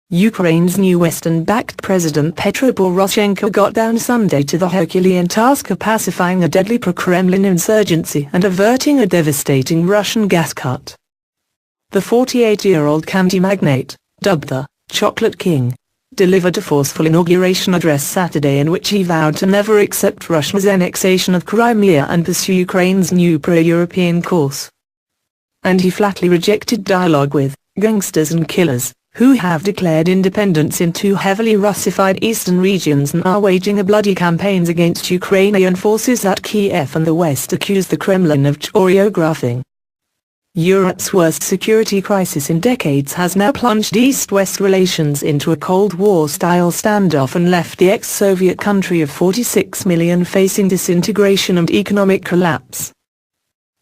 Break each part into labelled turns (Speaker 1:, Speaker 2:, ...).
Speaker 1: Ukraine's new Western-backed President Petro Poroshenko got down Sunday to the Herculean task of pacifying a deadly pro-Kremlin insurgency and averting a devastating Russian gas cut. The 48-year-old candy magnate, dubbed the Chocolate King, delivered a forceful inauguration address Saturday in which he vowed to never accept Russia's annexation of Crimea and pursue Ukraine's new pro-European course. And he flatly rejected dialogue with gangsters and killers, who have declared independence in two heavily Russified eastern regions and are waging a bloody campaigns against Ukrainian forces at Kiev, and the West accused the Kremlin of choreographing. Europe's worst security crisis in decades has now plunged East-West relations into a Cold War-style standoff and left the ex-Soviet country of 46 million facing disintegration and economic collapse.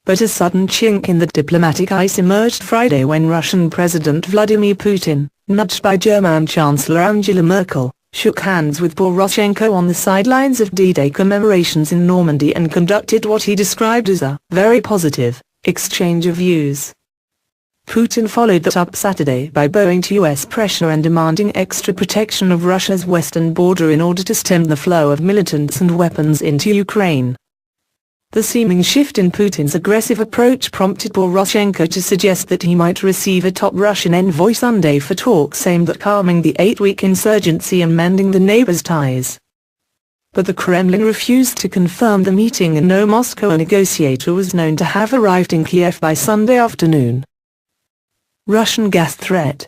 Speaker 1: But a sudden chink in the diplomatic ice emerged Friday when Russian President Vladimir Putin, nudged by German Chancellor Angela Merkel, shook hands with Poroshenko on the sidelines of D-Day commemorations in Normandy and conducted what he described as a very positive exchange of views. Putin followed that up Saturday by bowing to US pressure and demanding extra protection of Russia's western border in order to stem the flow of militants and weapons into Ukraine. The seeming shift in Putin's aggressive approach prompted Poroshenko to suggest that he might receive a top Russian envoy Sunday for talks aimed at calming the 8-week insurgency and mending the neighbors' ties. But the Kremlin refused to confirm the meeting, and no Moscow negotiator was known to have arrived in Kiev by Sunday afternoon. Russian gas threat.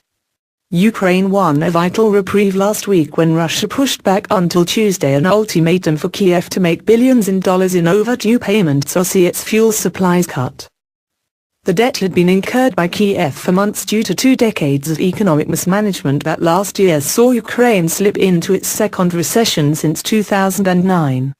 Speaker 1: Ukraine won a vital reprieve last week when Russia pushed back until Tuesday an ultimatum for Kiev to make billions in dollars in overdue payments or see its fuel supplies cut. The debt had been incurred by Kiev for months due to 2 decades of economic mismanagement that last year saw Ukraine slip into its second recession since 2009.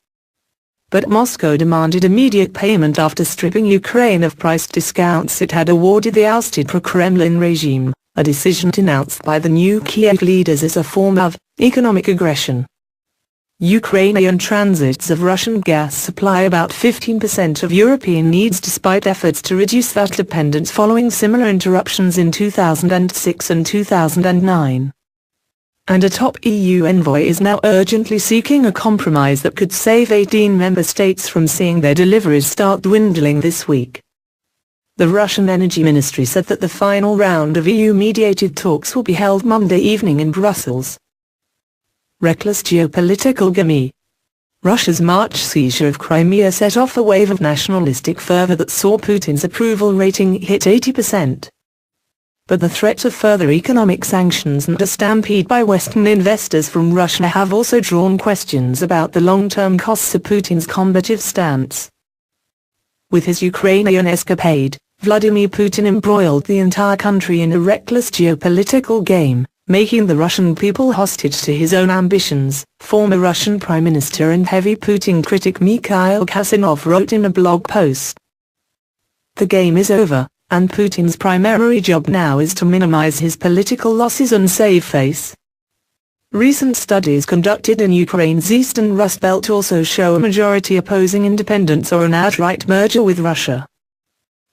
Speaker 1: But Moscow demanded immediate payment after stripping Ukraine of price discounts it had awarded the ousted pro-Kremlin regime, a decision denounced by the new Kiev leaders as a form of economic aggression. Ukrainian transits of Russian gas supply about 15% of European needs despite efforts to reduce that dependence following similar interruptions in 2006 and 2009. And a top EU envoy is now urgently seeking a compromise that could save 18 member states from seeing their deliveries start dwindling this week. The Russian Energy Ministry said that the final round of EU-mediated talks will be held Monday evening in Brussels. Reckless geopolitical game. Russia's March seizure of Crimea set off a wave of nationalistic fervor that saw Putin's approval rating hit 80%. But the threat of further economic sanctions and a stampede by Western investors from Russia have also drawn questions about the long-term costs of Putin's combative stance. With his Ukrainian escapade, Vladimir Putin embroiled the entire country in a reckless geopolitical game, making the Russian people hostage to his own ambitions, former Russian Prime Minister and heavy Putin critic Mikhail Kasyanov wrote in a blog post. The game is over, and Putin's primary job now is to minimize his political losses and save face. Recent studies conducted in Ukraine's eastern Rust Belt also show a majority opposing independence or an outright merger with Russia.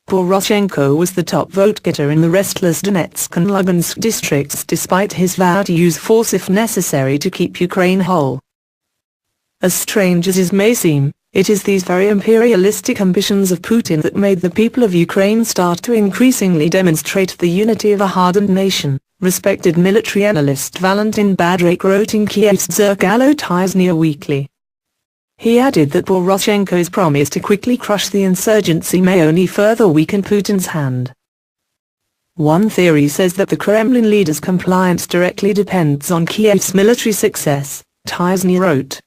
Speaker 1: Poroshenko was the top vote-getter in the restless Donetsk and Lugansk districts despite his vow to use force if necessary to keep Ukraine whole. As strange as it may seem, it is these very imperialistic ambitions of Putin that made the people of Ukraine start to increasingly demonstrate the unity of a hardened nation, respected military analyst Valentin Badrake wrote in Kiev's Zerkalo Tizhny Weekly. He added that Poroshenko's promise to quickly crush the insurgency may only further weaken Putin's hand. One theory says that the Kremlin leader's compliance directly depends on Kiev's military success, Tizhny wrote.